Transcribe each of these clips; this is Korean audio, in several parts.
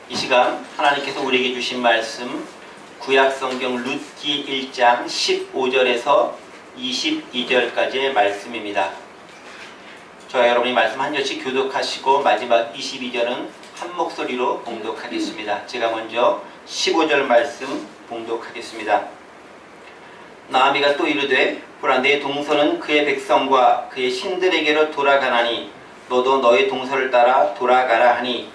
이 시간 하나님께서 우리에게 주신 말씀 구약성경 룻기 1장 15절에서 22절까지의 말씀입니다. 저와 여러분이 말씀 한 절씩 교독하시고 마지막 22절은 한 목소리로 봉독하겠습니다. 제가 먼저 15절 말씀 봉독하겠습니다. 나아미가 또 이르되 보라 내 동서는 그의 백성과 그의 신들에게로 돌아가나니 너도 너의 동서를 따라 돌아가라 하니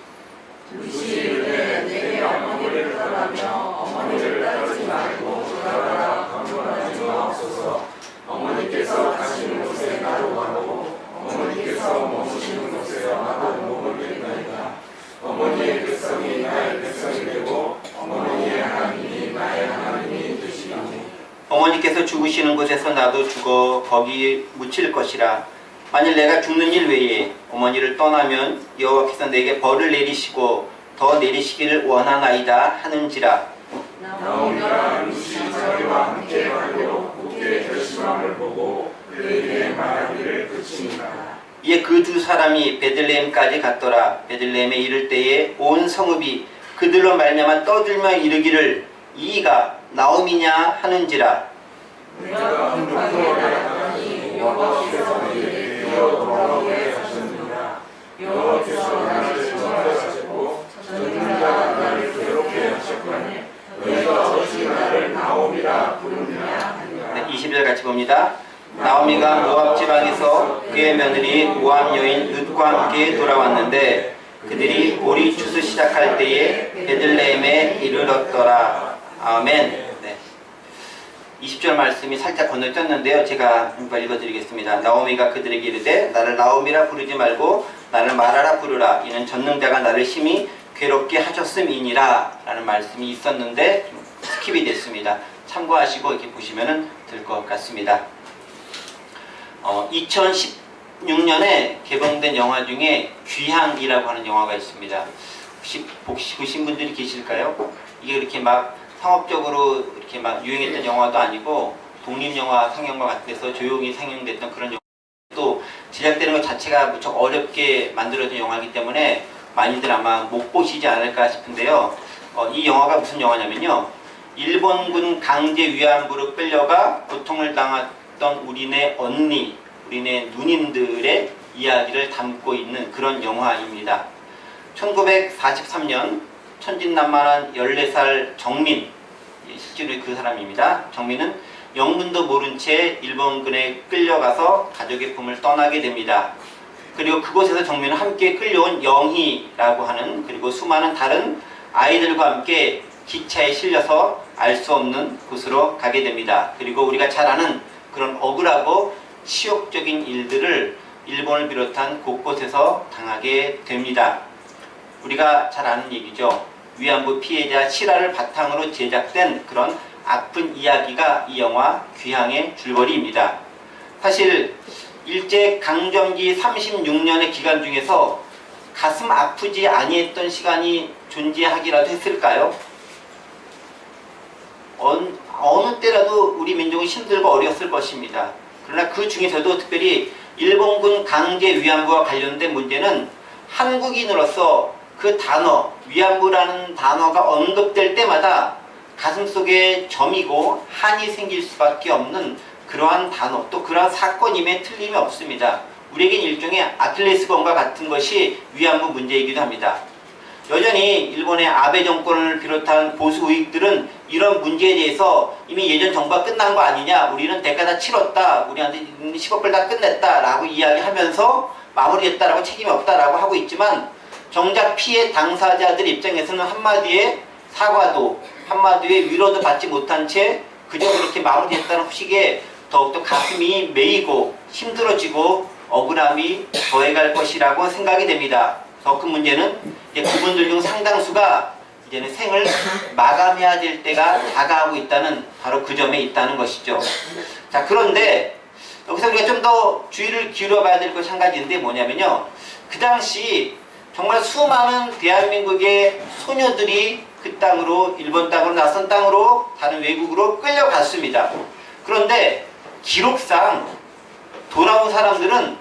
룻이 이르되 내게 어머니를 떠나며 어머니를 따르지 말고 돌아가라 강론하지 마옵소서. 어머니께서 가시는 곳에 나도 가고 어머니께서 머무시는 곳에 나도 머물겠나이다. 어머니의 백성이 나의 백성이 되고 어머니의 하나님이 나의 하나님이 되시리니 어머니께서 죽으시는 곳에서 나도 죽어 거기 묻힐 것이라. 만일 내가 죽는 일 외에 어머니를 떠나면 여호와께서 내게 벌을 내리시고 더 내리시기를 원하나이다 하는지라. 나오미가 룻이 자기와 함께 가기로 굳게 결심함을 보고 그에게 말하기를 그치니라. 이에 그 두 사람이 베들레헴까지 갔더라. 베들레헴에 이를 때에 온 성읍이 그들로 말미암아 떠들며 이르기를 이가 나오미냐 하는지라. 우리가 한국에 나갔더니 여호와께서 내게 돌아오게 하셨느니라. 여호와께서 나를 전화하셨고 전능자가 나를 괴롭게 하셨거늘 너희가 어찌 나를 나오미라 부르느냐 하니라. 20절 같이 봅니다. 나오미가 모압 지방에서 그의 며느리 모압 여인 룻과 함께 돌아왔는데 그들이 보리 추수 시작할 때에 베들레헴에 이르렀더라. 아멘. 20절 말씀이 살짝 건너뛰었는데요. 제가 읽어드리겠습니다. 나오미가 그들에게 이르되 나를 나오미라 부르지 말고 나를 마라라 부르라. 이는 전능자가 나를 심히 괴롭게 하셨음이니라 라는 말씀이 있었는데 좀 스킵이 됐습니다. 참고하시고 이렇게 보시면 될 것 같습니다. 2016년에 개봉된 영화 중에 귀향이라고 하는 영화가 있습니다. 혹시 보신 분들이 계실까요? 이게 그렇게 막 상업적으로 이렇게 막 유행했던 영화도 아니고 독립영화 상영관 같은 데서 조용히 상영됐던 그런 영화, 또 제작되는 것 자체가 무척 어렵게 만들어진 영화이기 때문에 많이들 아마 못 보시지 않을까 싶은데요. 이 영화가 무슨 영화냐면요, 일본군 강제 위안부로 끌려가 고통을 당했던 우리네 언니, 우리네 누님들의 이야기를 담고 있는 그런 영화입니다. 1943년 천진난만한 14살 정민, 실제로 그 사람입니다. 정민은 영문도 모른 채 일본군에 끌려가서 가족의 품을 떠나게 됩니다. 그리고 그곳에서 정민은 함께 끌려온 영희라고 하는, 그리고 수많은 다른 아이들과 함께 기차에 실려서 알 수 없는 곳으로 가게 됩니다. 그리고 우리가 잘 아는 그런 억울하고 치욕적인 일들을 일본을 비롯한 곳곳에서 당하게 됩니다. 우리가 잘 아는 얘기죠. 위안부 피해자 실화를 바탕으로 제작된 그런 아픈 이야기가 이 영화 귀향의 줄거리입니다. 사실 일제강점기 36년의 기간 중에서 가슴 아프지 아니했던 시간이 존재하기라도 했을까요? 어느 때라도 우리 민족은 힘들고 어려웠을 것입니다. 그러나 그 중에서도 특별히 일본군 강제 위안부와 관련된 문제는 한국인으로서 그 단어, 위안부라는 단어가 언급될 때마다 가슴속에 점이고 한이 생길 수밖에 없는 그러한 단어, 또 그러한 사건임에 틀림이 없습니다. 우리에겐 일종의 아킬레스건과 같은 것이 위안부 문제이기도 합니다. 여전히 일본의 아베 정권을 비롯한 보수 우익들은 이런 문제에 대해서 이미 예전 정부가 끝난 거 아니냐, 우리는 대가 다 치렀다, 우리한테 10억 불 다 끝냈다 라고 이야기하면서 마무리했다라고 책임이 없다라고 하고 있지만, 정작 피해 당사자들 입장에서는 한마디의 사과도 한마디의 위로도 받지 못한 채 그저 그렇게 마무리했다는 후식에 더욱더 가슴이 메이고 힘들어지고 억울함이 더해갈 것이라고 생각이 됩니다. 더 큰 문제는 이제 그분들 중 상당수가 이제는 생을 마감해야 될 때가 다가오고 있다는, 바로 그 점에 있다는 것이죠. 자, 그런데 여기서 우리가 좀 더 주의를 기울여 봐야 될 것이 한 가지인데 뭐냐면요, 그 당시 정말 수많은 대한민국의 소녀들이 그 땅으로, 일본 땅으로, 낯선 땅으로, 다른 외국으로 끌려갔습니다. 그런데 기록상 돌아온 사람들은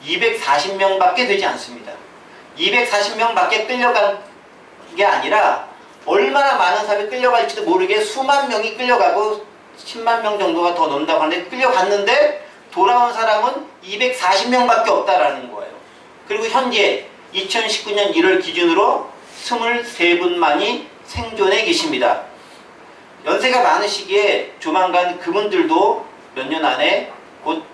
240명밖에 되지 않습니다. 240명밖에 끌려간 게 게 아니라 얼마나 많은 사람이 끌려갈지도 모르게 수만 명이 끌려가고 10만 명 정도가 더 넘는다고 하는데 끌려갔는데 돌아온 사람은 240명밖에 없다라는 거예요. 그리고 현재 2019년 1월 기준으로 23분만이 생존해 계십니다. 연세가 많으시기에 조만간 그분들도 몇 년 안에 곧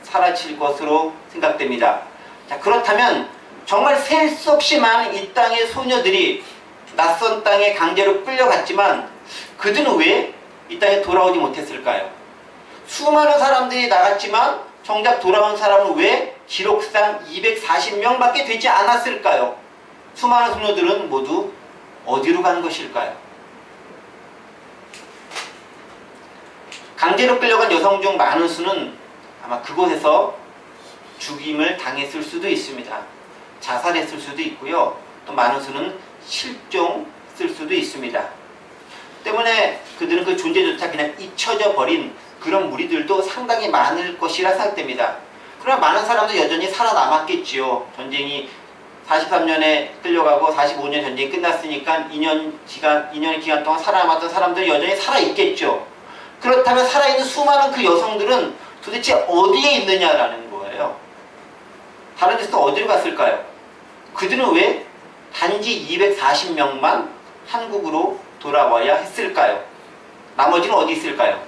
사라질 것으로 생각됩니다. 자, 그렇다면 정말 셀 수 없이 많은 이 땅의 소녀들이 낯선 땅에 강제로 끌려갔지만 그들은 왜 이 땅에 돌아오지 못했을까요? 수많은 사람들이 나갔지만 정작 돌아온 사람은 왜 기록상 240명밖에 되지 않았을까요? 수많은 소녀들은 모두 어디로 간 것일까요? 강제로 끌려간 여성 중 많은 수는 아마 그곳에서 죽임을 당했을 수도 있습니다. 자살했을 수도 있고요. 또 많은 수는 실종했을 수도 있습니다. 때문에 그들은 그 존재조차 그냥 잊혀져 버린 그런 무리들도 상당히 많을 것이라 생각됩니다. 그러나 많은 사람도 여전히 살아남았겠지요. 전쟁이 43년에 끌려가고 45년 전쟁이 끝났으니까 2년의 기간 동안 살아남았던 사람들은 여전히 살아있겠죠. 그렇다면 살아있는 수많은 그 여성들은 도대체 어디에 있느냐라는 거예요. 다른 데서 어디로 갔을까요? 그들은 왜 단지 240명만 한국으로 돌아와야 했을까요? 나머지는 어디 있을까요?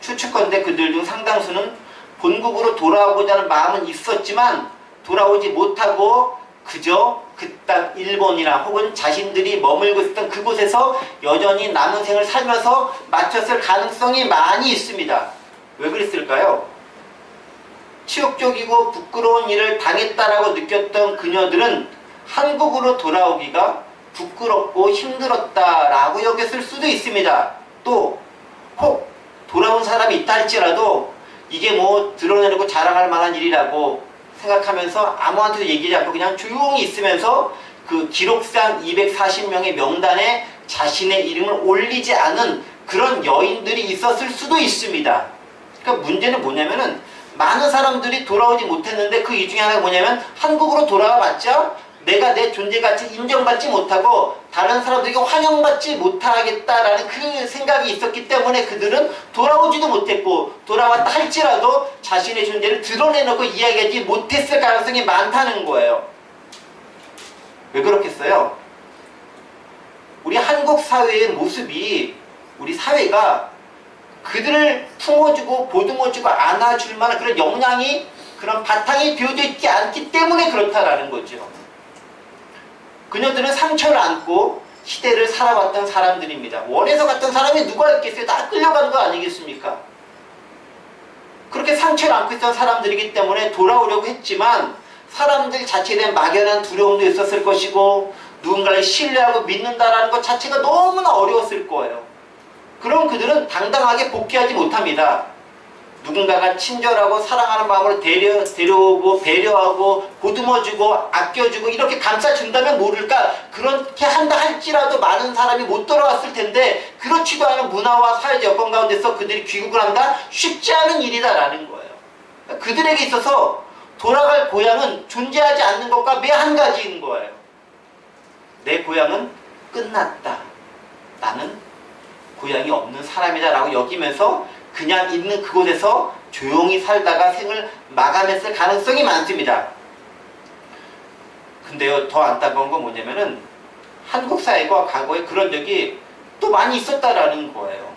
추측컨대 그들 중 상당수는 본국으로 돌아오고자 하는 마음은 있었지만 돌아오지 못하고 그저 그 땅 일본이나 혹은 자신들이 머물고 있었던 그곳에서 여전히 남은 생을 살면서 마쳤을 가능성이 많이 있습니다. 왜 그랬을까요? 치욕적이고 부끄러운 일을 당했다라고 느꼈던 그녀들은 한국으로 돌아오기가 부끄럽고 힘들었다라고 여겼을 수도 있습니다. 또 혹 돌아온 사람이 있다 할지라도 이게 뭐 드러내고 자랑할 만한 일이라고 생각하면서 아무한테도 얘기하지 않고 그냥 조용히 있으면서 그 기록상 240명의 명단에 자신의 이름을 올리지 않은 그런 여인들이 있었을 수도 있습니다. 그러니까 문제는 뭐냐면은 많은 사람들이 돌아오지 못했는데 그 이 중에 하나가 뭐냐면 한국으로 돌아와봤자 내가 내 존재 가치 인정받지 못하고 다른 사람들에게 환영받지 못하겠다라는 그 생각이 있었기 때문에 그들은 돌아오지도 못했고 돌아왔다 할지라도 자신의 존재를 드러내놓고 이야기하지 못했을 가능성이 많다는 거예요. 왜 그렇겠어요? 우리 한국 사회의 모습이 우리 사회가 그들을 품어주고 보듬어주고 안아줄 만한 그런 역량이 그런 바탕이 되어져 있지 않기 때문에 그렇다라는 거죠. 그녀들은 상처를 안고 시대를 살아왔던 사람들입니다. 원에서 갔던 사람이 누가 있겠어요? 다 끌려가는 거 아니겠습니까? 그렇게 상처를 안고 있던 사람들이기 때문에 돌아오려고 했지만 사람들 자체에 대한 막연한 두려움도 있었을 것이고 누군가를 신뢰하고 믿는다라는 것 자체가 너무나 어려웠을 거예요. 그럼 그들은 당당하게 복귀하지 못합니다. 누군가가 친절하고 사랑하는 마음으로 데려오고 배려하고 보듬어주고 아껴주고 이렇게 감싸준다면 모를까 그렇게 한다 할지라도 많은 사람이 못 돌아왔을 텐데 그렇지도 않은 문화와 사회적 여건 가운데서 그들이 귀국을 한다? 쉽지 않은 일이다라는 거예요. 그들에게 있어서 돌아갈 고향은 존재하지 않는 것과 매 한 가지인 거예요. 내 고향은 끝났다. 나는 고향이 없는 사람이다 라고 여기면서 그냥 있는 그곳에서 조용히 살다가 생을 마감했을 가능성이 많습니다. 근데요, 더 안타까운 건 뭐냐면은 한국 사회가 과거에 그런 적이 또 많이 있었다라는 거예요.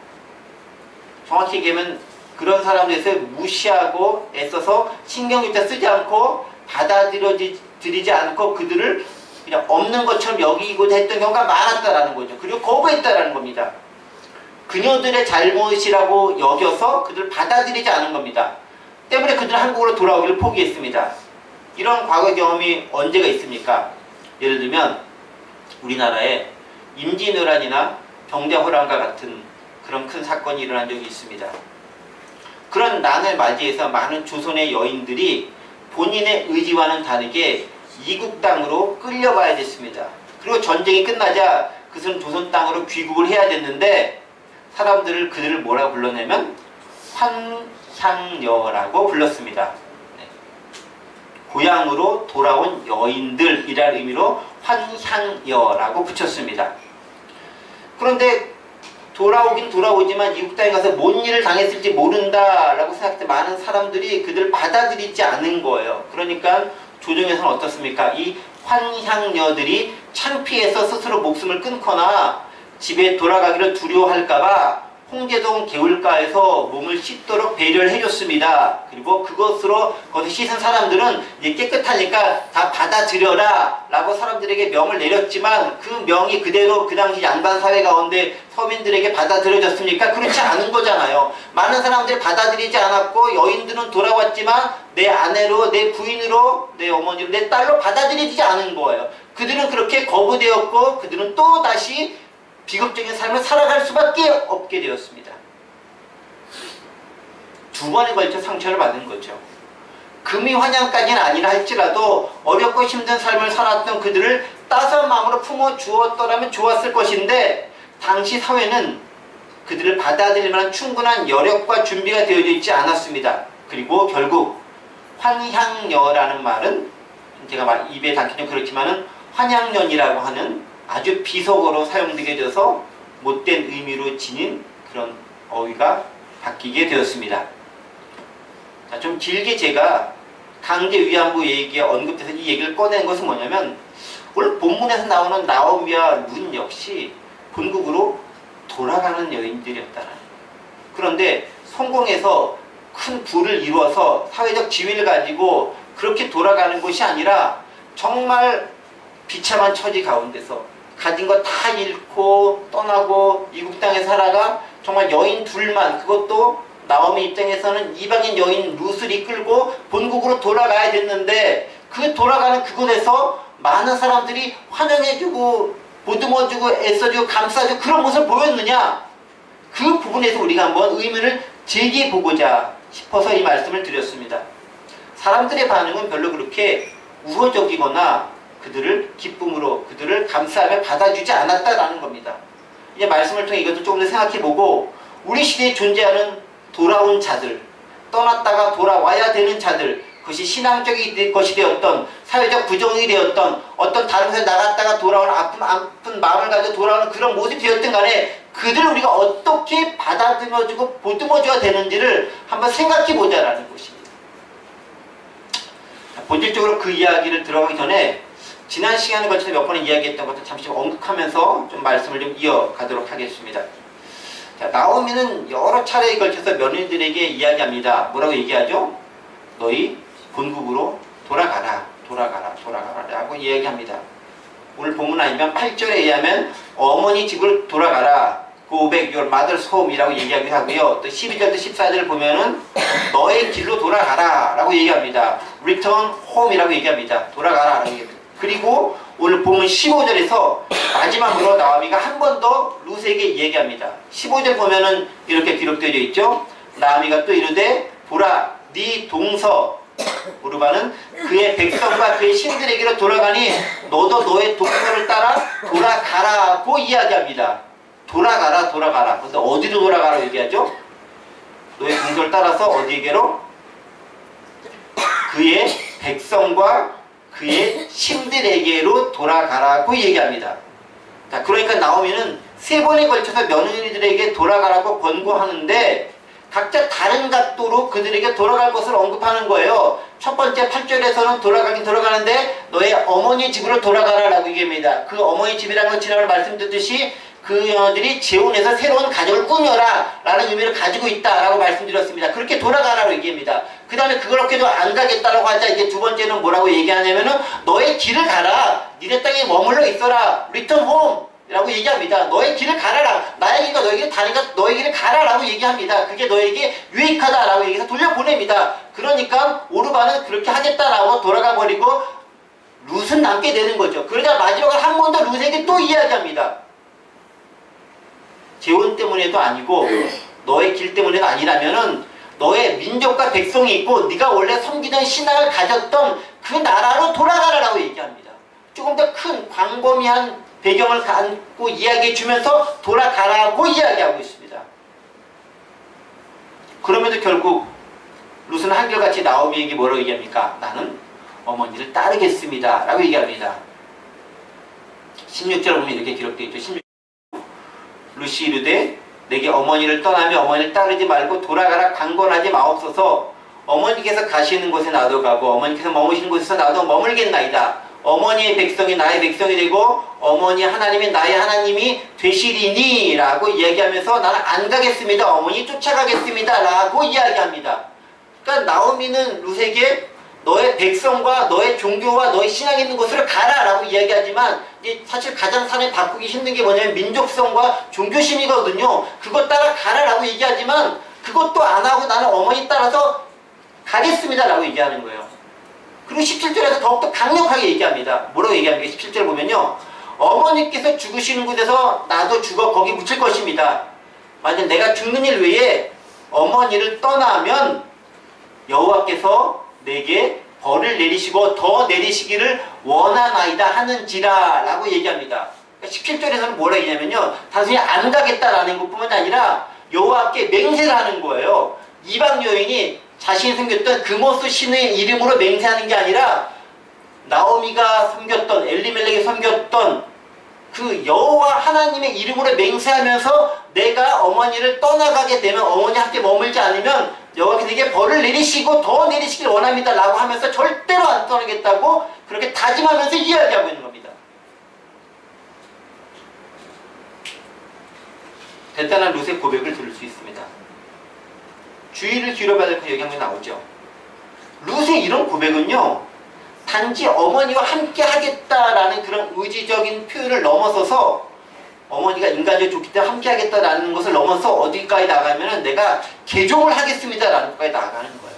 정확히 얘기하면 그런 사람들에서 무시하고 애써서 신경조차 쓰지 않고 받아들이지 않고 그들을 그냥 없는 것처럼 여기고자 했던 경우가 많았다라는 거죠. 그리고 거부했다라는 겁니다. 그녀들의 잘못이라고 여겨서 그들을 받아들이지 않은 겁니다. 때문에 그들은 한국으로 돌아오기를 포기했습니다. 이런 과거 경험이 언제가 있습니까? 예를 들면 우리나라에 임진왜란이나 병자호란과 같은 그런 큰 사건이 일어난 적이 있습니다. 그런 난을 맞이해서 많은 조선의 여인들이 본인의 의지와는 다르게 이국 땅으로 끌려가야 됐습니다. 그리고 전쟁이 끝나자 그들은 조선 땅으로 귀국을 해야 됐는데 사람들을 그들을 뭐라고 불렀냐면 환향녀라고 불렀습니다. 네. 고향으로 돌아온 여인들이라는 의미로 환향여라고 붙였습니다. 그런데 돌아오긴 돌아오지만 이국 땅에 가서 뭔 일을 당했을지 모른다라고 생각할 때 많은 사람들이 그들을 받아들이지 않은 거예요. 그러니까 조정에서는 어떻습니까? 이 환향여들이 창피해서 스스로 목숨을 끊거나 집에 돌아가기를 두려워할까봐 홍제동 개울가에서 몸을 씻도록 배려를 해줬습니다. 그리고 그것으로 거기서 씻은 사람들은 이제 깨끗하니까 다 받아들여라 라고 사람들에게 명을 내렸지만 그 명이 그대로 그 당시 양반 사회 가운데 서민들에게 받아들여졌습니까? 그렇지 않은 거잖아요. 많은 사람들이 받아들이지 않았고 여인들은 돌아왔지만 내 아내로, 내 부인으로, 내 어머니로, 내 딸로 받아들이지 않은 거예요. 그들은 그렇게 거부되었고 그들은 또 다시 비극적인 삶을 살아갈 수밖에 없게 되었습니다. 두 번에 걸쳐 상처를 받은 거죠. 금이 환향까지는 아니라 할지라도 어렵고 힘든 삶을 살았던 그들을 따스한 마음으로 품어 주었더라면 좋았을 것인데 당시 사회는 그들을 받아들일 만한 충분한 여력과 준비가 되어져 있지 않았습니다. 그리고 결국 환향여라는 말은 제가 입에 담기 좀 그렇지만은 환양년이라고 하는 아주 비속어로 사용되게 돼서 못된 의미로 지닌 그런 어휘가 바뀌게 되었습니다. 자, 좀 길게 제가 강제 위안부 얘기에 언급해서 이 얘기를 꺼낸 것은 뭐냐면 오늘 본문에서 나오는 나오미와 룬 역시 본국으로 돌아가는 여인들이었다는. 그런데 성공해서 큰 부를 이루어서 사회적 지위를 가지고 그렇게 돌아가는 것이 아니라 정말 비참한 처지 가운데서 가진 거 다 잃고 떠나고 이국 땅에 살아가 정말 여인 둘만, 그것도 나오미 입장에서는 이방인 여인 룻을 이끌고 본국으로 돌아가야 됐는데 그 돌아가는 그곳에서 많은 사람들이 환영해주고 보듬어주고 애써주고 감싸주고 그런 모습을 보였느냐, 그 부분에서 우리가 한번 의문을 제기해보고자 싶어서 이 말씀을 드렸습니다. 사람들의 반응은 별로 그렇게 우호적이거나 그들을 기쁨으로 그들을 감사하며 받아주지 않았다라는 겁니다. 이제 말씀을 통해 이것도 조금 더 생각해보고 우리 시대에 존재하는 돌아온 자들, 떠났다가 돌아와야 되는 자들, 그것이 신앙적인 것이 되었던 사회적 부정이 되었던 어떤 다른 곳에 나갔다가 돌아오는 아픈 마음을 가지고 돌아오는 그런 모습이 되었든 간에 그들을 우리가 어떻게 받아들여주고 보듬어줘야 되는지를 한번 생각해보자라는 것입니다. 본질적으로 그 이야기를 들어가기 전에 지난 시간에 걸쳐서 몇 번 이야기했던 것도 잠시 언급하면서 좀 말씀을 좀 이어가도록 하겠습니다. 자, 나오미는 여러 차례에 걸쳐서 며느리들에게 이야기합니다. 뭐라고 얘기하죠? 너희 본국으로 돌아가라, 돌아가라, 돌아가라 라고 이야기합니다. 오늘 본문 아니면 8절에 의하면 어머니 집으로 돌아가라, go back your mother's home 이라고 얘기하기도 하고요. 또 12절부터 14절을 보면은 너의 길로 돌아가라 라고 얘기합니다. return home 이라고 얘기합니다. 돌아가라 라고 얘기합니다. 그리고 오늘 본문 15절에서 마지막으로 나오미가 한 번 더 룻에게 얘기합니다. 15절 보면은 이렇게 기록되어 있죠. 나오미가 또 이르되 보라 네 동서 오르바는 그의 백성과 그의 신들에게로 돌아가니 너도 너의 동서를 따라 돌아가라고 이야기합니다. 돌아가라, 돌아가라. 그런데 어디로 돌아가라고 얘기하죠? 너의 동서를 따라서 어디에게로? 그의 백성과 그의 신들에게로 돌아가라고 얘기합니다. 자, 그러니까 나오미는 세 번에 걸쳐서 며느리들에게 돌아가라고 권고하는데 각자 다른 각도로 그들에게 돌아갈 것을 언급하는 거예요. 첫 번째 8절에서는 돌아가긴 돌아가는데 너의 어머니 집으로 돌아가라라고 얘기합니다. 그 어머니 집이라는 건 지난번에 말씀드렸듯이 그녀들이 재혼해서 새로운 가족을 꾸며라 라는 의미를 가지고 있다라고 말씀드렸습니다. 그렇게 돌아가라고 얘기합니다. 그 다음에 그렇게도 안 가겠다라고 하자 이제 두 번째는 뭐라고 얘기하냐면은 너의 길을 가라, 니네 땅에 머물러 있어라, return home 라고 얘기합니다. 너의 길을 가라라, 나의 길과 너의 길을 다니까 너의 길을 가라라고 얘기합니다. 그게 너에게 유익하다라고 얘기해서 돌려보냅니다. 그러니까 오르바는 그렇게 하겠다라고 돌아가 버리고 룻은 남게 되는 거죠. 그러자 마지막으로 한 번 더 룻에게 또 이야기합니다. 재혼 때문에도 아니고 너의 길 때문에도 아니라면은 너의 민족과 백성이 있고 네가 원래 섬기던 신앙을 가졌던 그 나라로 돌아가라라고 얘기합니다. 조금 더 큰 광범위한 배경을 갖고 이야기해 주면서 돌아가라고 이야기하고 있습니다. 그러면서 결국 룻은 한결같이 나오미에게 뭐라고 얘기합니까? 나는 어머니를 따르겠습니다 라고 얘기합니다. 16절 보면 이렇게 기록되어 있죠. 16절 룻이 이르되 내게 어머니를 떠나며 어머니를 따르지 말고 돌아가라 강권하지 마옵소서. 어머니께서 가시는 곳에 나도 가고 어머니께서 머무시는 곳에서 나도 머물겠나이다. 어머니의 백성이 나의 백성이 되고 어머니 하나님이 나의 하나님이 되시리니 라고 이야기하면서 나는 안 가겠습니다. 어머니 쫓아가겠습니다 라고 이야기합니다. 그러니까 나오미는 룻에게 너의 백성과 너의 종교와 너의 신앙이 있는 곳으로 가라 라고 이야기하지만 사실 가장 산에 바꾸기 힘든 게 뭐냐면 민족성과 종교심이거든요. 그것 따라 가라 라고 얘기하지만 그것도 안 하고 나는 어머니 따라서 가겠습니다 라고 얘기하는 거예요. 그리고 17절에서 더욱더 강력하게 얘기합니다. 뭐라고 얘기합니까? 17절 보면요. 어머니께서 죽으시는 곳에서 나도 죽어 거기 묻힐 것입니다. 만약 내가 죽는 일 외에 어머니를 떠나면 여호와께서 내게 벌을 내리시고 더 내리시기를 원하나이다 하는지라 라고 얘기합니다. 17절에서는 뭐라 얘기냐면요. 단순히 안 가겠다라는 것뿐만 아니라 여호와께 맹세를 하는 거예요. 이방 여인이 자신이 섬겼던 금오스 신의 이름으로 맹세하는 게 아니라 나오미가 섬겼던 엘리멜렉이 섬겼던 그 여호와 하나님의 이름으로 맹세하면서 내가 어머니를 떠나가게 되면 어머니 함께 머물지 않으면 여호와께서 내게 벌을 내리시고 더 내리시길 원합니다 라고 하면서 절대로 안 떠나겠다고 그렇게 다짐하면서 이야기하고 있는 겁니다. 대단한 룻의 고백을 들을 수 있습니다. 주의를 기울여봐야 될 그 얘기하면 나오죠. 룻의 이런 고백은요, 단지 어머니와 함께 하겠다라는 그런 의지적인 표현을 넘어서서 어머니가 인간적으로 좋기 때문에 함께 하겠다라는 것을 넘어서 어디까지 나가면은 내가 개종을 하겠습니다라는 것까지 나가는 거예요.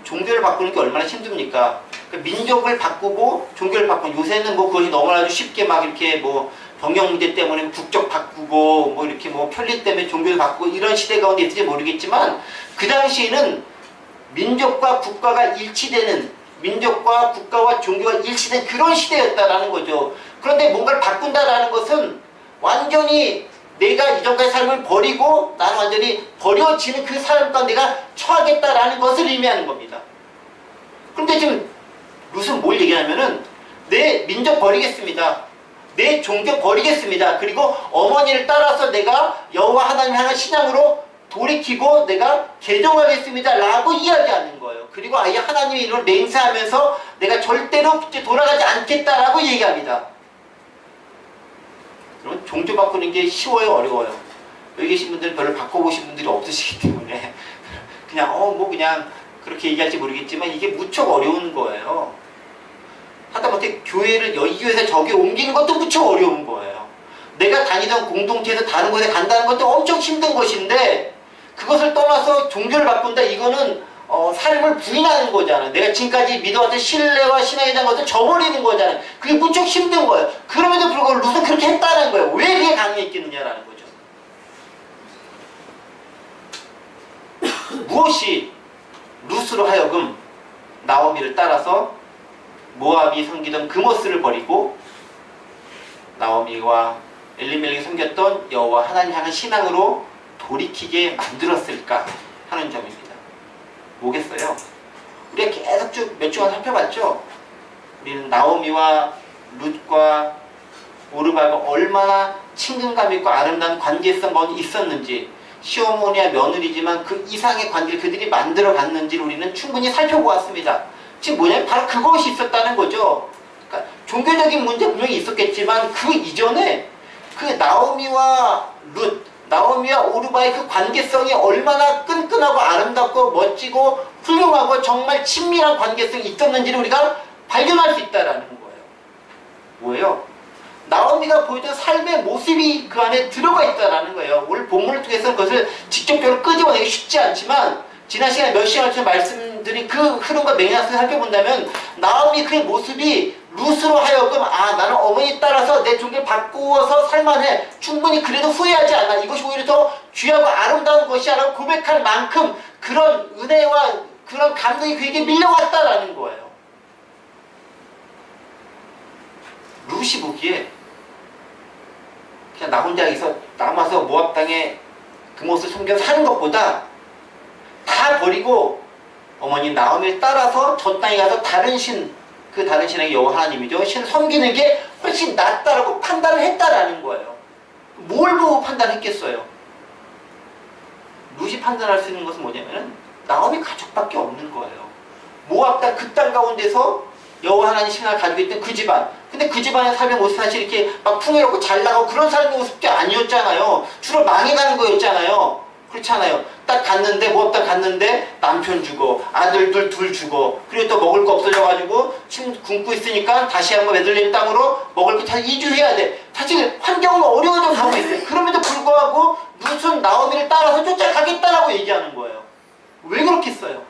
종교를 바꾸는 게 얼마나 힘듭니까? 그러니까 민족을 바꾸고 종교를 바꾸고 요새는 뭐 그것이 너무나도 쉽게 막 이렇게 뭐 병역 문제 때문에 국적 바꾸고 뭐 이렇게 뭐 편리 때문에 종교를 바꾸고 이런 시대 가운데 있을지 모르겠지만 그 당시에는 민족과 국가가 일치되는 민족과 국가와 종교가 일치된 그런 시대였다라는 거죠. 그런데 뭔가를 바꾼다라는 것은 완전히 내가 이전까지 삶을 버리고 나는 완전히 버려지는 그 삶 가운데 내가 처하겠다라는 것을 의미하는 겁니다. 그런데 지금 룻은 뭘 얘기하냐면은 내 민족 버리겠습니다. 내 종교 버리겠습니다. 그리고 어머니를 따라서 내가 여호와 하나님 향한 신앙으로 돌이키고 내가 개종하겠습니다 라고 이야기하는 거예요. 그리고 아예 하나님의 이름을 맹세하면서 내가 절대로 돌아가지 않겠다라고 얘기합니다. 그러면 종교 바꾸는 게 쉬워요, 어려워요? 여기 계신 분들은 별로 바꿔보신 분들이 없으시기 때문에 그냥 뭐 그냥 그렇게 얘기할지 모르겠지만 이게 무척 어려운 거예요. 하다못해 교회를 이 교회에서 저기 옮기는 것도 무척 어려운 거예요. 내가 다니던 공동체에서 다른 곳에 간다는 것도 엄청 힘든 것인데 그것을 떠나서 종교를 바꾼다 이거는 삶을 부인하는 거잖아요. 내가 지금까지 믿어왔던 신뢰와 신앙에 대한 것을 저버리는 거잖아요. 그게 무척 힘든 거예요. 그럼에도 불구하고 룻은 그렇게 했다는 거예요. 왜 그게 가능했겠느냐라는 거죠. 무엇이 룻으로 하여금 나오미를 따라서 모압이 섬기던 금오스를 버리고 나오미와 엘리멜렉이 섬겼던 여호와 하나님 향한 신앙으로 돌이키게 만들었을까 하는 점입니다. 뭐겠어요? 우리가 계속 쭉 몇 주간 살펴봤죠? 우리는 나오미와 룻과 오르바가 얼마나 친근감 있고 아름다운 관계성 가운데 있었는지 시어머니와 며느리지만 그 이상의 관계를 그들이 만들어 갔는지를 우리는 충분히 살펴보았습니다. 지금 뭐냐면 바로 그것이 있었다는 거죠. 그러니까 종교적인 문제 분명히 있었겠지만 그 이전에 그 나오미와 룻, 나오미와 오르바의 그 관계성이 얼마나 끈끈하고 아름답고 멋지고 훌륭하고 정말 친밀한 관계성이 있었는지를 우리가 발견할 수 있다는 거예요. 뭐예요? 나오미가 보여준 삶의 모습이 그 안에 들어가 있다는 거예요. 오늘 본문을 통해서 그것을 직접적으로 끄집어내기 쉽지 않지만 지난 시간에 몇 시간 전에 말씀드린 그 흐름과 맥락을 살펴본다면 나오미 그의 모습이 룻으로 하여금 나는 어머니 따라서 내 종교를 바꾸어서 살만해. 충분히 그래도 후회하지 않아. 이것이 오히려 더 귀하고 아름다운 것이야라고 고백할 만큼 그런 은혜와 그런 감동이 그에게 밀려왔다라는 거예요. 룻이 보기에 그냥 나 혼자 여기서 남아서 모압 땅에 그 모습을 숨겨 사는 것보다 다 버리고 어머니 나오미를 따라서 저 땅에 가서 다른 신, 그 다른 신에게 여호와 하나님이죠. 신을 섬기는 게 훨씬 낫다라고 판단을 했다라는 거예요. 뭘 보고 판단했겠어요? 룻이 판단할 수 있는 것은 뭐냐면은 나오미 가족밖에 없는 거예요. 모압 땅 그 땅 가운데서 여호와 하나님 신을 가지고 있던 그 집안. 근데 그 집안의 삶의 모습이 사실 이렇게 막 풍요롭고 잘 나가고 그런 삶의 모습도 아니었잖아요. 주로 망해가는 거였잖아요. 그렇잖아요. 딱 갔는데 모압 땅 갔는데 남편 주고 아들들 둘 주고 그리고 또 먹을 거 없어져가지고 지금 굶고 있으니까 다시 한번 베들레헴 땅으로 먹을 거 다 이주해야 돼. 사실 환경은 어려워져 가고 있어요. 그럼에도 불구하고 룻은 나오미를 따라서 쫓아가겠다라고 얘기하는 거예요. 왜 그렇겠어요?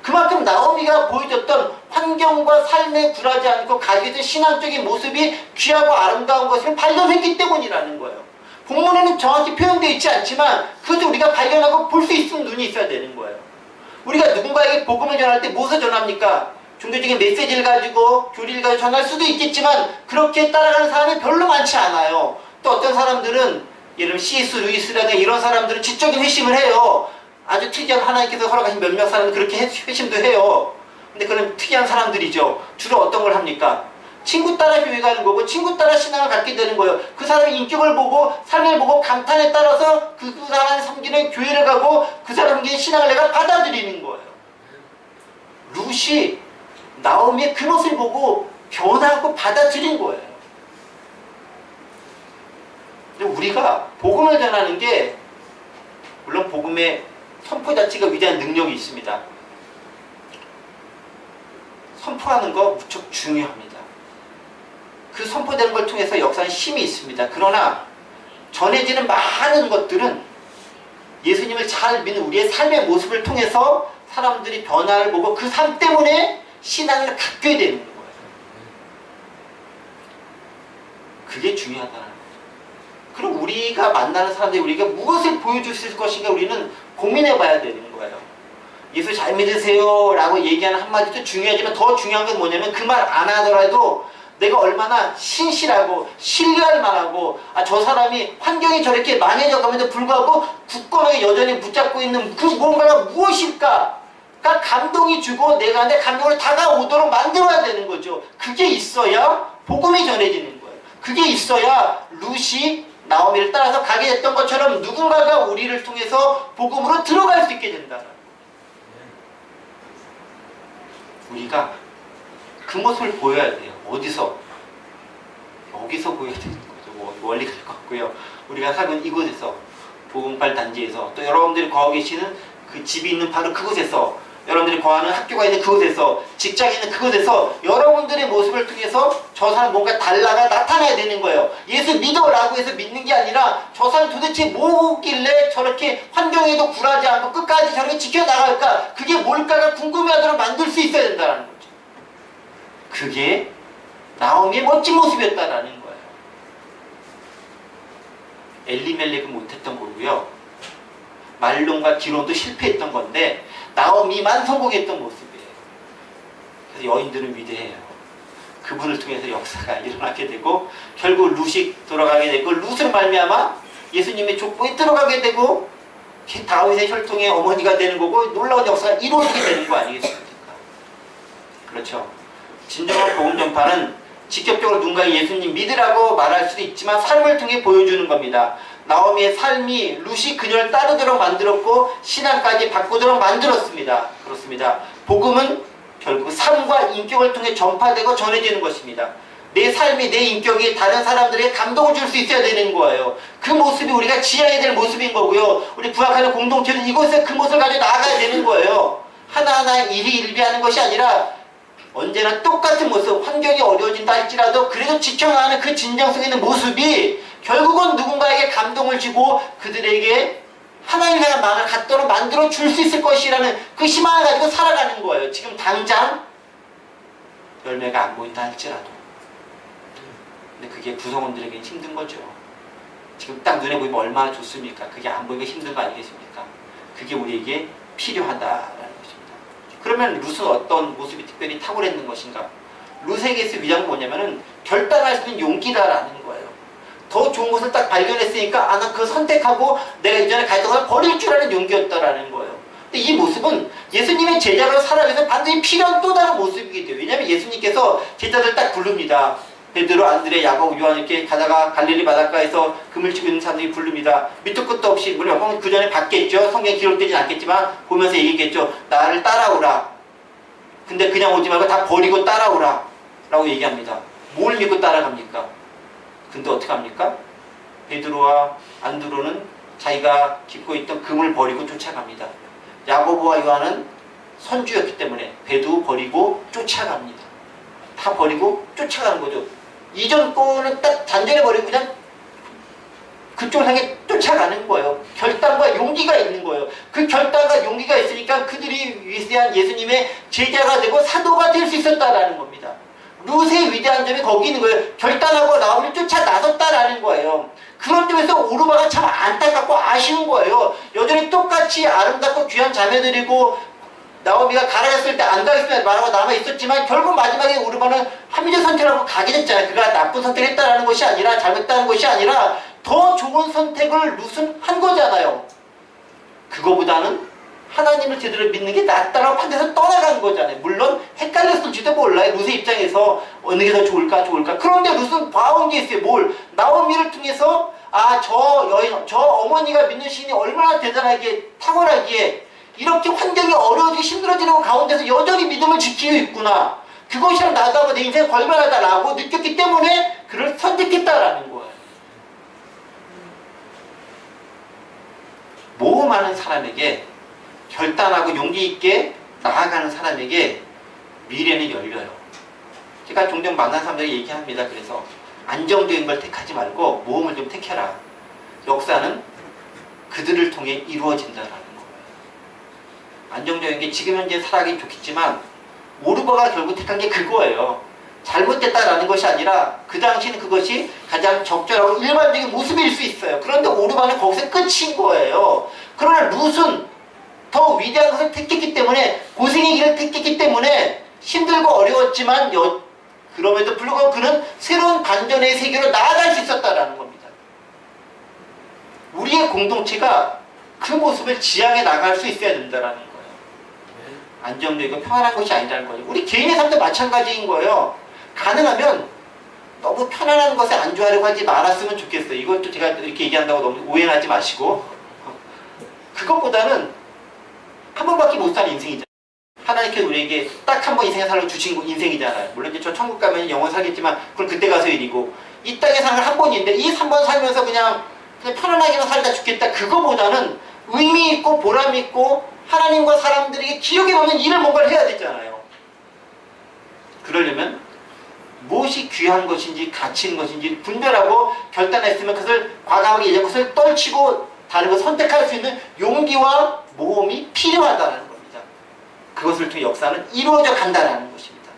그만큼 나오미가 보여줬던 환경과 삶에 굴하지 않고 가지고 있던 신앙적인 모습이 귀하고 아름다운 것을 발견했기 때문이라는 거예요. 본문에는 정확히 표현되어 있지 않지만 그것도 우리가 발견하고 볼 수 있는 눈이 있어야 되는 거예요. 우리가 누군가에게 복음을 전할 때 무엇을 전합니까? 종교적인 메시지를 가지고 교리를 가지고 전할 수도 있겠지만 그렇게 따라가는 사람이 별로 많지 않아요. 또 어떤 사람들은 예를 들면 C.S. 루이스라든가 이런 사람들은 지적인 회심을 해요. 아주 특이한 하나님께서 허락하신 몇몇 사람은 그렇게 회심도 해요. 근데 그런 특이한 사람들이죠. 주로 어떤 걸 합니까? 친구 따라 교회 가는 거고 친구 따라 신앙을 갖게 되는 거예요. 그 사람의 인격을 보고 삶을 보고 감탄에 따라서 그 사람이 섬기는 교회를 가고 그 사람의 신앙을 내가 받아들이는 거예요. 룻이 나오미의 그 모습을 보고 변하고 받아들인 거예요. 근데 우리가 복음을 전하는 게 물론 복음의 선포 자체가 위대한 능력이 있습니다. 선포하는 거 무척 중요합니다. 그 선포되는 걸 통해서 역사는 힘이 있습니다. 그러나 전해지는 많은 것들은 예수님을 잘 믿는 우리의 삶의 모습을 통해서 사람들이 변화를 보고 그 삶 때문에 신앙을 갖게 되는 거예요. 그게 중요하다는 거죠. 그럼 우리가 만나는 사람들이 우리가 무엇을 보여줄 수 있을 것인가 우리는 고민해 봐야 되는 거예요. 예수 잘 믿으세요 라고 얘기하는 한마디도 중요하지만 더 중요한 건 뭐냐면 그 말 안 하더라도 내가 얼마나 신실하고 신뢰할 만하고 저 사람이 환경이 저렇게 망해져 감에도 불구하고 굳건하게 여전히 붙잡고 있는 그 뭔가가 무엇일까가 감동이 주고 내가 내 감동을 다가오도록 만들어야 되는 거죠. 그게 있어야 복음이 전해지는 거예요. 그게 있어야 룻이 나오미를 따라서 가게 됐던 것처럼 누군가가 우리를 통해서 복음으로 들어갈 수 있게 된다. 우리가 그 모습을 보여야 돼요. 어디서? 여기서 보여야 되는 거죠. 멀리 갈 것 같고요. 우리가 살고 이곳에서 복음발 단지에서 또 여러분들이 거하고 계시는 그 집이 있는 바로 그곳에서 여러분들이 거하는 학교가 있는 그곳에서 직장이 있는 그곳에서 여러분들의 모습을 통해서 저 사람 뭔가 달라가 나타나야 되는 거예요. 예수 믿어라고 해서 믿는 게 아니라 저 사람 도대체 뭐길래 저렇게 환경에도 굴하지 않고 끝까지 저렇게 지켜나갈까? 그게 뭘까가 궁금해하도록 만들 수 있어야 된다는 거죠. 그게 나오미의 멋진 모습이었다라는 거예요. 엘리멜렉은 못했던 거고요. 말론과 기론도 실패했던 건데 나오미만 성공했던 모습이에요. 그래서 여인들은 위대해요. 그분을 통해서 역사가 일어나게 되고 결국 룻이 돌아가게 되고 룻을 말미암아 예수님의 족보에 들어가게 되고 다윗의 혈통의 어머니가 되는 거고 놀라운 역사가 이루어지게 되는 거 아니겠습니까? 그렇죠. 진정한 복음 전파는 직접적으로 누군가 예수님 믿으라고 말할 수도 있지만 삶을 통해 보여주는 겁니다. 나오미의 삶이 룻이 그녀를 따르도록 만들었고 신앙까지 바꾸도록 만들었습니다. 그렇습니다. 복음은 결국 삶과 인격을 통해 전파되고 전해지는 것입니다. 내 삶이 내 인격이 다른 사람들에게 감동을 줄 수 있어야 되는 거예요. 그 모습이 우리가 지향해야 될 모습인 거고요. 우리 부학하는 공동체는 이곳에 그 모습을 가지고 나아가야 되는 거예요. 하나하나 일희일비하는 것이 아니라 언제나 똑같은 모습, 환경이 어려워진다 할지라도 그래도 지켜나가는 그 진정성 있는 모습이 결국은 누군가에게 감동을 주고 그들에게 하나님을 향한 마음을 갖도록 만들어 줄 수 있을 것이라는 그 희망을 가지고 살아가는 거예요. 지금 당장 열매가 안 보인다 할지라도. 근데 그게 구성원들에게는 힘든 거죠. 지금 딱 눈에 보이면 얼마나 좋습니까? 그게 안 보이면 힘든 거 아니겠습니까? 그게 우리에게 필요하다라는 것입니다. 그러면 룻은 어떤 모습이 특별히 탁월했는 것인가? 룻에게서 위대한 뭐냐면은 결단할 수 있는 용기다라는 거예요. 더 좋은 것을 딱 발견했으니까 난 그거 선택하고 내가 이전에 가졌던 걸 버릴 줄 아는 용기였다라는 거예요. 근데 이 모습은 예수님의 제자로 살아가서 반드시 필요한 또 다른 모습이게 돼요. 왜냐하면 예수님께서 제자들 딱 부릅니다. 베드로, 안드레, 야곱, 요한 이렇게 가다가 갈릴리 바닷가에서 그물 치고 있는 사람들이 부릅니다. 밑도 끝도 없이, 물론 그 전에 봤겠죠. 성경에 기록되진 않겠지만 보면서 얘기했겠죠. 나를 따라오라. 근데 그냥 오지 말고 다 버리고 따라오라 라고 얘기합니다. 뭘 믿고 따라갑니까? 근데 어떻게 합니까? 베드로와 안드로는 자기가 깃고 있던 금을 버리고 쫓아갑니다. 야고보와 요한은 선주였기 때문에 배도 버리고 쫓아갑니다. 다 버리고 쫓아가는 거죠. 이전 거는 딱 단전에 버리고 그냥 그쪽을 향해 쫓아가는 거예요. 결단과 용기가 있는 거예요. 그 결단과 용기가 있으니까 그들이 위대한 예수님의 제자가 되고 사도가 될 수 있었다라는 겁니다. 룻의 위대한 점이 거기 있는 거예요. 결단하고 나오미를 쫓아 나섰다라는 거예요. 그런 점에서 오르바가 참 안타깝고 아쉬운 거예요. 여전히 똑같이 아름답고 귀한 자매들이고 나오미가 가라졌을 때 안 가겠으면 말하고 남아있었지만 결국 마지막에 오르바는 합리적 선택을 하고 가게 됐잖아요. 그가 나쁜 선택을 했다는 것이 아니라 잘못했다는 것이 아니라 더 좋은 선택을 룻은 한 거잖아요. 그거보다는 하나님을 제대로 믿는 게 낫다라고 판단해서 떠나간 거잖아요. 물론 헷갈렸을지도 몰라요. 룻의 입장에서 어느 게 더 좋을까. 그런데 룻은 봐온 게 있어요. 뭘? 나오미를 통해서 저 어머니가 믿는 신이 얼마나 대단하게 탁월하기에 이렇게 환경이 어려워지고 힘들어지는 가운데서 여전히 믿음을 지키고 있구나. 그것이랑 나도 한번 내 인생에 걸만하다라고 느꼈기 때문에 그를 선택했다라는 거예요. 모험하는 사람에게, 결단하고 용기 있게 나아가는 사람에게 미래는 열려요. 제가 종종 만난 사람들에게 얘기합니다. 그래서 안정적인 걸 택하지 말고 모험을 좀 택해라. 역사는 그들을 통해 이루어진다라는 거예요. 안정적인 게 지금 현재 살아가긴 좋겠지만 오르바가 결국 택한 게 그거예요. 잘못됐다라는 것이 아니라 그 당시는 그것이 가장 적절하고 일반적인 모습일 수 있어요. 그런데 오르바는 거기서 끝인 거예요. 그러나 룻은 더 위대한 것을 택했기 때문에, 고생의 길을 택했기 때문에 힘들고 어려웠지만 그럼에도 불구하고 그는 새로운 반전의 세계로 나아갈 수 있었다라는 겁니다. 우리의 공동체가 그 모습을 지향해 나갈 수 있어야 된다라는 거예요. 안정적이고 평안한 것이 아니라는 거예요. 우리 개인의 삶도 마찬가지인 거예요. 가능하면 너무 편안한 것에 안주하려고 하지 말았으면 좋겠어요. 이것도 제가 이렇게 얘기한다고 너무 오해하지 마시고, 그것보다는 한 번밖에 못 사는 인생이잖아요. 하나님께서 우리에게 딱 한 번 인생에 살려 주신 인생이잖아요. 물론 이제 저 천국 가면 영원 살겠지만 그건 그때 가서 일이고, 이 땅에 사는 건 한 번인데 이 한 번 살면서 그냥 편안하게만 살다 죽겠다. 그거보다는 의미 있고 보람 있고 하나님과 사람들에게 기억에 남는 일을 뭔가를 해야 되잖아요. 그러려면 무엇이 귀한 것인지 가치 있는 것인지 분별하고 결단했으면 그것을 과감하게 이제 그것을 떨치고 다른 걸 선택할 수 있는 용기와 모험이 필요하다는 겁니다. 그것을 통해 역사는 이루어져 간다는 것입니다.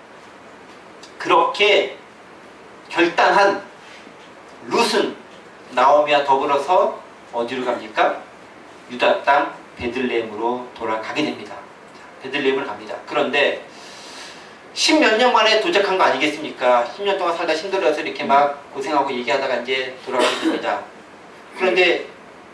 그렇게 결단한 룻은 나오미와 더불어서 어디로 갑니까? 유다 땅 베들레헴으로 돌아가게 됩니다. 베들레헴을 갑니다. 그런데 10몇 년 만에 도착한 거 아니겠습니까? 10년 동안 살다 힘들어서 이렇게 막 고생하고 얘기하다가 이제 돌아가게 됩니다. 그런데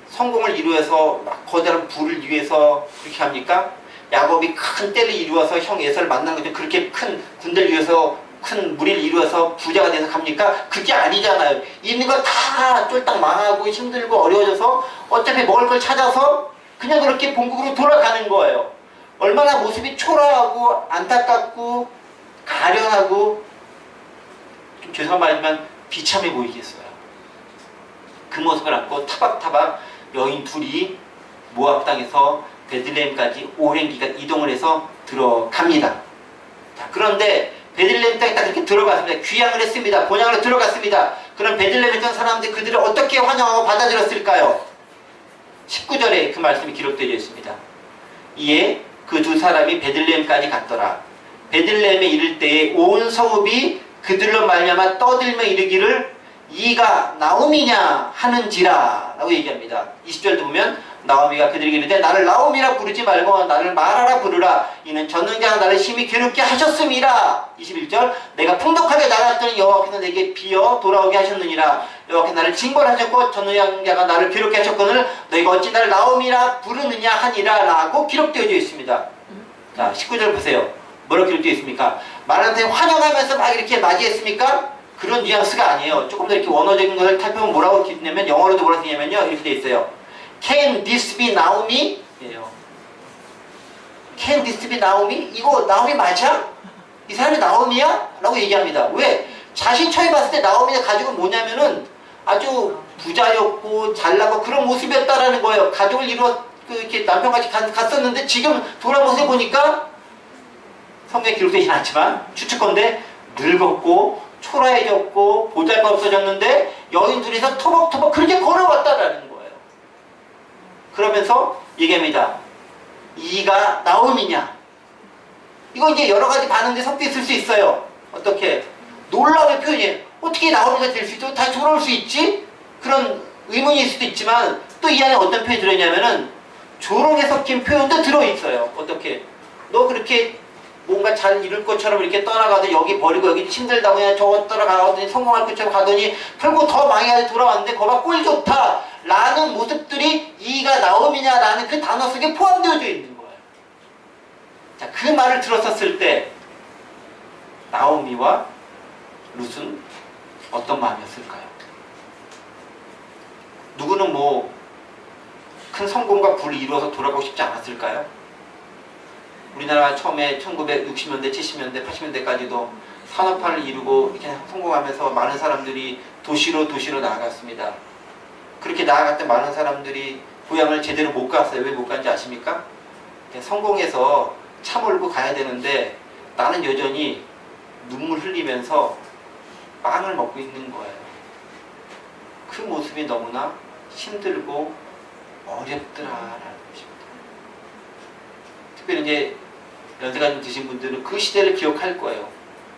성공을 이루어서 막 거대한 부를 위해서 그렇게 합니까? 야곱이 큰 때를 이루어서 형 에서를 만난 거죠. 그렇게 큰 군대를 위해서 큰 무리를 이루어서 부자가 돼서 갑니까? 그게 아니잖아요. 있는 거 다 쫄딱 망하고 힘들고 어려워져서 어차피 먹을 걸 찾아서 그냥 그렇게 본국으로 돌아가는 거예요. 얼마나 모습이 초라하고 안타깝고 가련하고 좀 죄송한 말이지만 비참해 보이겠어요. 그 모습을 안고 타박타박 여인 둘이 모압 땅에서 베들레헴까지 오랜 기간 이동을 해서 들어갑니다. 자, 그런데 베들레헴 땅에 딱 그렇게 들어갔습니다. 귀향을 했습니다. 본향으로 들어갔습니다. 그럼 베들레헴에 있던 사람들이 그들을 어떻게 환영하고 받아들였을까요? 19절에 그 말씀이 기록되어 있습니다. 이에 그 두 사람이 베들레헴까지 갔더라. 베들레헴에 이를 때에 온 성읍이 그들로 말미암아 떠들며 이르기를 이가 나오미냐 하는지라 라고 얘기합니다. 20절도 보면 나오미가 그들에게 이르되 나를 나오미라 부르지 말고 나를 마라라 부르라. 이는 전능자가 나를 심히 괴롭게 하셨음이라. 21절 내가 풍족하게 나갔더니 여호와께서 내게 비어 돌아오게 하셨느니라. 여호와께서 나를 징벌하셨고 전능자가 나를 괴롭게 하셨거늘 너희가 어찌 나를 나오미라 부르느냐 하니라 라고 기록되어져 있습니다. 자, 19절 보세요. 뭐라고 기록되어 있습니까? 말한테 환영하면서 막 이렇게 맞이했습니까? 그런 뉘앙스가 아니에요. 조금 더 이렇게 원어적인 것을 살펴보면 뭐라고 되냐면, 영어로도 뭐라고 되냐면요, 이렇게 되어 있어요. Can this be Naomi? 예요. Can this be Naomi? 이거 나오미 맞아? 이 사람이 나오미야? 라고 얘기합니다. 왜? 자신 처해 봤을 때 나오미의 가족은 뭐냐면은 아주 부자였고 잘나고 그런 모습이었다라는 거예요. 가족을 이루어 이렇게 남편같이 갔었는데 지금 돌아보세요 보니까 성경에 기록되진 않지만 추측건데 늙었고 초라해졌고 보잘것 없어졌는데 여인 둘이서 터벅터벅 그렇게 걸어갔다라는 거예요. 그러면서 얘기합니다. 이가 나오미냐? 이거 이제 여러 가지 반응들이 섞여 있을 수 있어요. 어떻게? 놀라움의 표현이에요. 어떻게 나오미가 될 수 있죠? 다시 돌아올 수 있지? 그런 의문일 수도 있지만 또 이 안에 어떤 표현이 들어있냐면은 조롱에 섞인 표현도 들어있어요. 어떻게? 너 그렇게 뭔가 잘 이룰 것처럼 이렇게 떠나가도 여기 버리고 여기 힘들다고 그냥 저거 떠나가더니 성공할 것처럼 가더니 결국 더 망해가지고 돌아왔는데 거봐 꼴 좋다 라는 모습들이 이가 나오미냐라는 그 단어 속에 포함되어져 있는 거예요. 자, 그 말을 들었었을 때 나오미와 룻은 어떤 마음이었을까요? 누구는 뭐 큰 성공과 부를 이루어서 돌아가고 싶지 않았을까요? 우리나라가 처음에 1960년대, 70년대, 80년대까지도 산업화를 이루고 이렇게 성공하면서 많은 사람들이 도시로 나아갔습니다. 그렇게 나아갈 때 많은 사람들이 고향을 제대로 못 갔어요. 왜 못 간지 아십니까? 성공해서 차 몰고 가야 되는데 나는 여전히 눈물 흘리면서 빵을 먹고 있는 거예요. 그 모습이 너무나 힘들고 어렵더라라는 것입니다. 특별히 이제 연세가 좀 드신 분들은 그 시대를 기억할 거예요.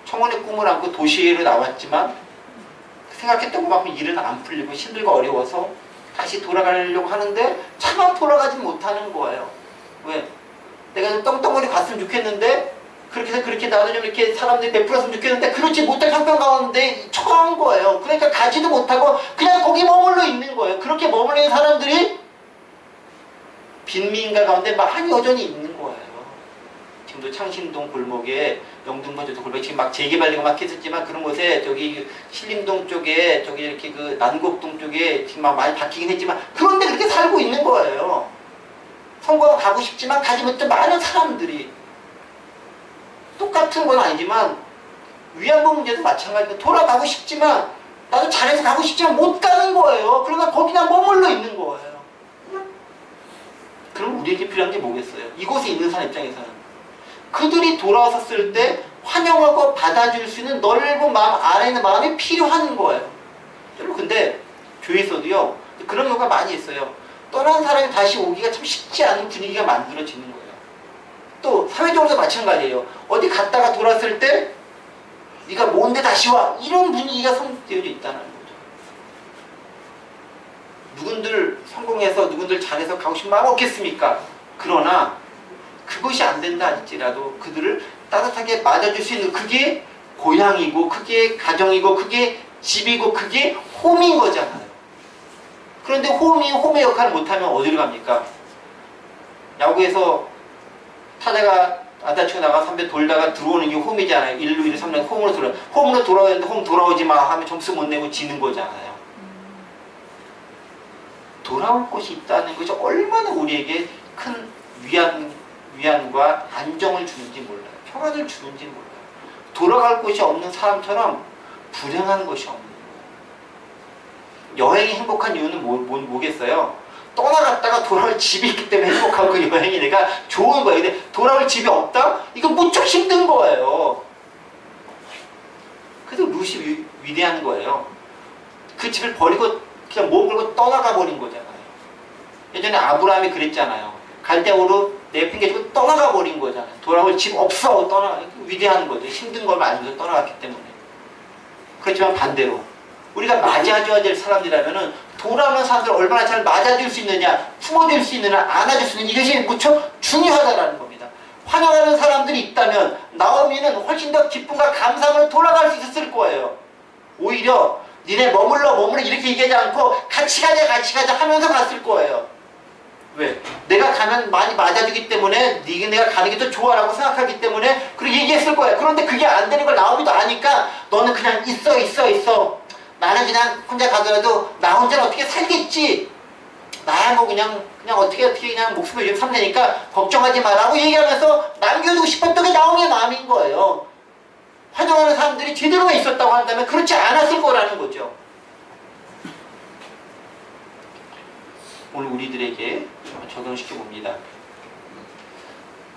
청혼의 꿈을 안고 도시로 나왔지만 생각했던 것만큼 일은 안 풀리고 힘들고 어려워서 다시 돌아가려고 하는데 차마 돌아가지 못하는 거예요. 왜? 내가 좀 떵떵거리 갔으면 좋겠는데 그렇게 해서 그렇게 나도 좀 이렇게 사람들이 베풀었으면 좋겠는데 그렇지 못할 형편 가운데 처한 거예요. 그러니까 가지도 못하고 그냥 거기 머물러 있는 거예요. 그렇게 머물러 있는 사람들이 빈민가 가운데 많이 여전히 있는 거예요. 지금도 창신동 골목에 영등포 골목 지금 막 재개발되고 막 했었지만 그런 곳에 저기 신림동 쪽에 저기 이렇게 그 난곡동 쪽에 지금 막 많이 바뀌긴 했지만 그런데 그렇게 살고 있는 거예요. 선거하고 가고 싶지만 가지 못한 많은 사람들이 똑같은 건 아니지만 위안부 문제도 마찬가지로 돌아가고 싶지만 나도 잘해서 가고 싶지만 못 가는 거예요. 그러니까 거기 그냥 머물러 있는 거예요. 그럼 우리에게 필요한 게 뭐겠어요? 이곳에 있는 사람 입장에서는 그들이 돌아왔었을 때 환영하고 받아줄 수 있는 넓은 마음 안에 있는 마음이 필요한 거예요. 여러분 근데 교회에서도요 그런 경우가 많이 있어요. 떠난 사람이 다시 오기가 참 쉽지 않은 분위기가 만들어지는 거예요. 또 사회적으로도 마찬가지예요. 어디 갔다가 돌아왔을 때 네가 뭔데 다시 와 이런 분위기가 성립되어져 있다는 거죠. 누군들 성공해서 누군들 잘해서 가고 싶은 마음 없겠습니까? 그러나 그것이 안 된다 할지라도 그들을 따뜻하게 맞아줄 수 있는 그게 고향이고 그게 가정이고 그게 집이고 그게 홈인 거잖아요. 그런데 홈의 역할을 못하면 어디로 갑니까? 야구에서 타자가 아다치고 나가 3배 돌다가 들어오는 게 홈이잖아요. 1루 2루 3루 홈으로 돌아와야 되는데 홈 돌아오지 마 하면 점수 못 내고 지는 거잖아요. 돌아올 곳이 있다는 것이 얼마나 우리에게 큰 위안과 안정을 주는지 몰라요. 평안을 주는지 몰라요. 돌아갈 곳이 없는 사람처럼 불행한 것이 없는 거예요. 여행이 행복한 이유는 뭐겠어요? 떠나갔다가 돌아올 집이 있기 때문에 행복하고 그 여행이 내가 좋은 거예요. 근데 돌아올 집이 없다? 이거 무척 힘든 거예요. 그래서 룻이 위대한 거예요. 그 집을 버리고 그냥 몸 걸고 떠나가 버린 거잖아요. 예전에 아브라함이 그랬잖아요. 갈대아우로 내팽개치고 떠나가 버린 거잖아요. 돌아올 집 없어 위대한 거죠. 힘든 걸 알면서 떠나갔기 때문에. 그렇지만 반대로 우리가 맞아줘야 될 사람들이라면은 돌아오는 사람들 얼마나 잘 맞아줄 수 있느냐, 품어줄 수 있느냐, 안아줄 수 있느냐 이것이 무척 중요하다라는 겁니다. 환영하는 사람들이 있다면 나오미는 훨씬 더 기쁨과 감사함으로 돌아갈 수 있었을 거예요. 오히려 니네 머물러 이렇게 얘기하지 않고 같이 가자 하면서 갔을 거예요. 왜? 내가 가면 많이 맞아주기 때문에 내가 가는 게 더 좋아라고 생각하기 때문에 그렇게 얘기했을 거야. 그런데 그게 안 되는 걸 나오미도 아니까 너는 그냥 있어. 나는 그냥 혼자 가더라도 나 혼자는 어떻게 살겠지. 나야 뭐 그냥 어떻게 그냥 목숨을 이렇게 삼내니까 걱정하지 마라고 얘기하면서 남겨두고 싶었던 게 나오미의 마음인 거예요. 환영하는 사람들이 제대로가 있었다고 한다면 그렇지 않았을 거라는 거죠. 오늘 우리들에게 적용시켜 봅니다.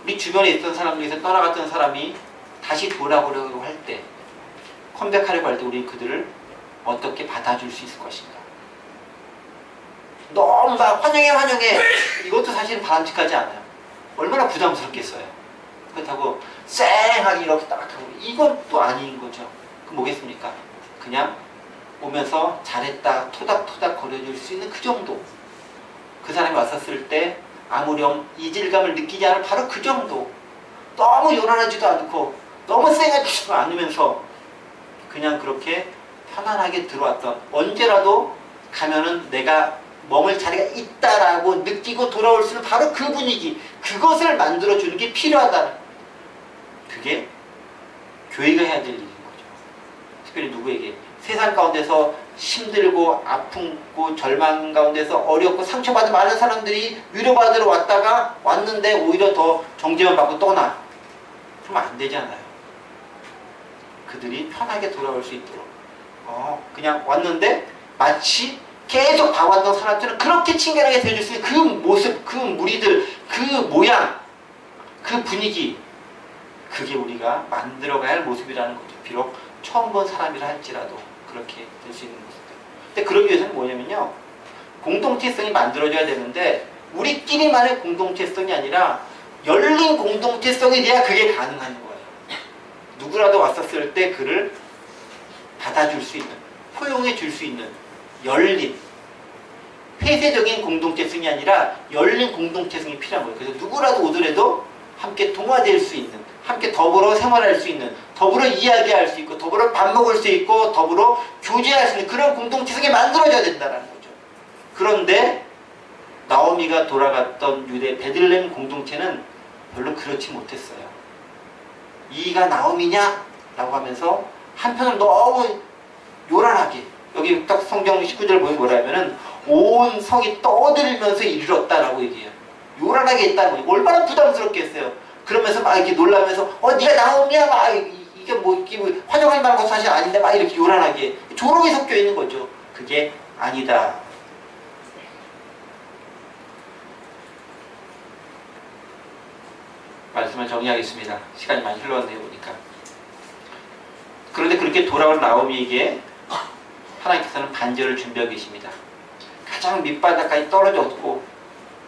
우리 주변에 있던 사람 중에서 떠나갔던 사람이 다시 돌아오려고 할 때, 컴백하려고 할 때 우리 그들을 어떻게 받아줄 수 있을 것인가. 너무 막 환영해 이것도 사실은 바람직하지 않아요. 얼마나 부담스럽겠어요. 그렇다고 쌩하게 이렇게 딱 하고 이건 또 아닌 거죠. 그럼 뭐겠습니까? 그냥 오면서 잘했다 토닥토닥 거려줄 수 있는 그 정도. 그 사람이 왔었을 때 아무렴 이질감을 느끼지 않을 바로 그 정도. 너무 요란하지도 않고 너무 쌩하지도 않으면서 그냥 그렇게 편안하게 들어왔던, 언제라도 가면은 내가 머물 자리가 있다라고 느끼고 돌아올 수 있는 바로 그 분위기, 그것을 만들어주는 게 필요하다. 그게 교회가 해야 될 일인 거죠. 특별히 누구에게? 세상 가운데서 힘들고 아프고 절망 가운데서 어렵고 상처받은 많은 사람들이 위로받으러 왔는데 오히려 더 정죄만 받고 떠나. 그러면 안 되잖아요. 그들이 편하게 돌아올 수 있도록 그냥 왔는데 마치 계속 봐왔던 사람들은 그렇게 친근하게 대해줄 수 있는 그 모습, 그 무리들, 그 모양, 그 분위기, 그게 우리가 만들어가야 할 모습이라는 거죠. 비록 처음 본 사람이라 할지라도 그렇게 될 수 있는 모습들. 근데 그러기 위해서는 뭐냐면요, 공동체성이 만들어져야 되는데 우리끼리만의 공동체성이 아니라 열린 공동체성이 돼야 그게 가능한 거예요. 누구라도 왔었을 때 그를 받아줄 수 있는, 포용해 줄 수 있는 열린, 폐쇄적인 공동체성이 아니라 열린 공동체성이 필요한 거예요. 그래서 누구라도 오더라도 함께 동화될 수 있는, 함께 더불어 생활할 수 있는, 더불어 이야기할 수 있고, 더불어 밥 먹을 수 있고, 더불어 교제할 수 있는 그런 공동체성이 만들어져야 된다는 거죠. 그런데 나오미가 돌아갔던 유대 베들레헴 공동체는 별로 그렇지 못했어요. 이가 나오미냐? 라고 하면서 한편으로 너무 요란하게, 여기 딱 성경 19절 보면 뭐라면은 온 성이 떠들면서 이르렀다라고 얘기해요. 요란하게 했다는 거예요. 얼마나 부담스럽겠어요. 그러면서 막 이렇게 놀라면서 네가 나오미야? 막 이게 뭐 환영할 만한 것도 사실 아닌데 막 이렇게 요란하게 조롱이 섞여 있는 거죠. 그게 아니다. 말씀을 정리하겠습니다. 시간이 많이 흘러왔네요, 보니까. 그런데 그렇게 돌아온 나오미에게 하나님께서는 반절을 준비하고 계십니다. 가장 밑바닥까지 떨어졌고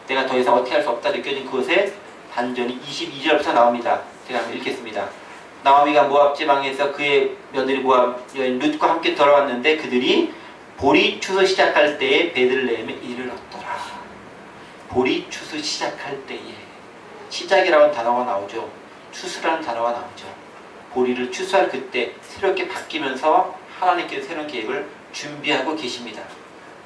내가 더 이상 어떻게 할 수 없다 느껴진 그것에 반전이 22절부터 나옵니다. 제가 한번 읽겠습니다. 나오미가 모압 지방에서 그의 며느리 모압 여인 룻과 함께 돌아왔는데 그들이 보리 추수 시작할 때에 베들레헴에 이르렀더라. 보리 추수 시작할 때에, 시작이라는 단어가 나오죠. 추수라는 단어가 나오죠. 보리를 추수할 그때 새롭게 바뀌면서 하나님께서 새로운 계획을 준비하고 계십니다.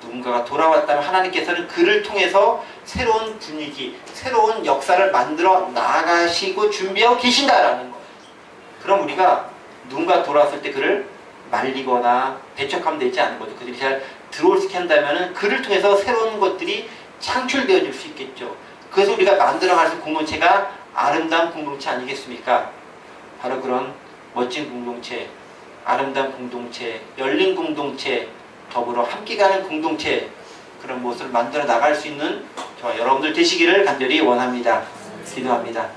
누군가가 돌아왔다면 하나님께서는 그를 통해서 새로운 분위기, 새로운 역사를 만들어 나가시고 준비하고 계신다라는 거예요. 그럼 우리가 누군가 돌아왔을 때 그를 말리거나 배척하면 되지 않은 거죠. 그들이 잘 들어올 수 있게 한다면 그를 통해서 새로운 것들이 창출되어질 수 있겠죠. 그래서 우리가 만들어갈 수 있는 공동체가 아름다운 공동체 아니겠습니까? 바로 그런 멋진 공동체, 아름다운 공동체, 열린 공동체, 더불어 함께 가는 공동체, 그런 모습을 만들어 나갈 수 있는 저와 여러분들 되시기를 간절히 원합니다. 기도합니다.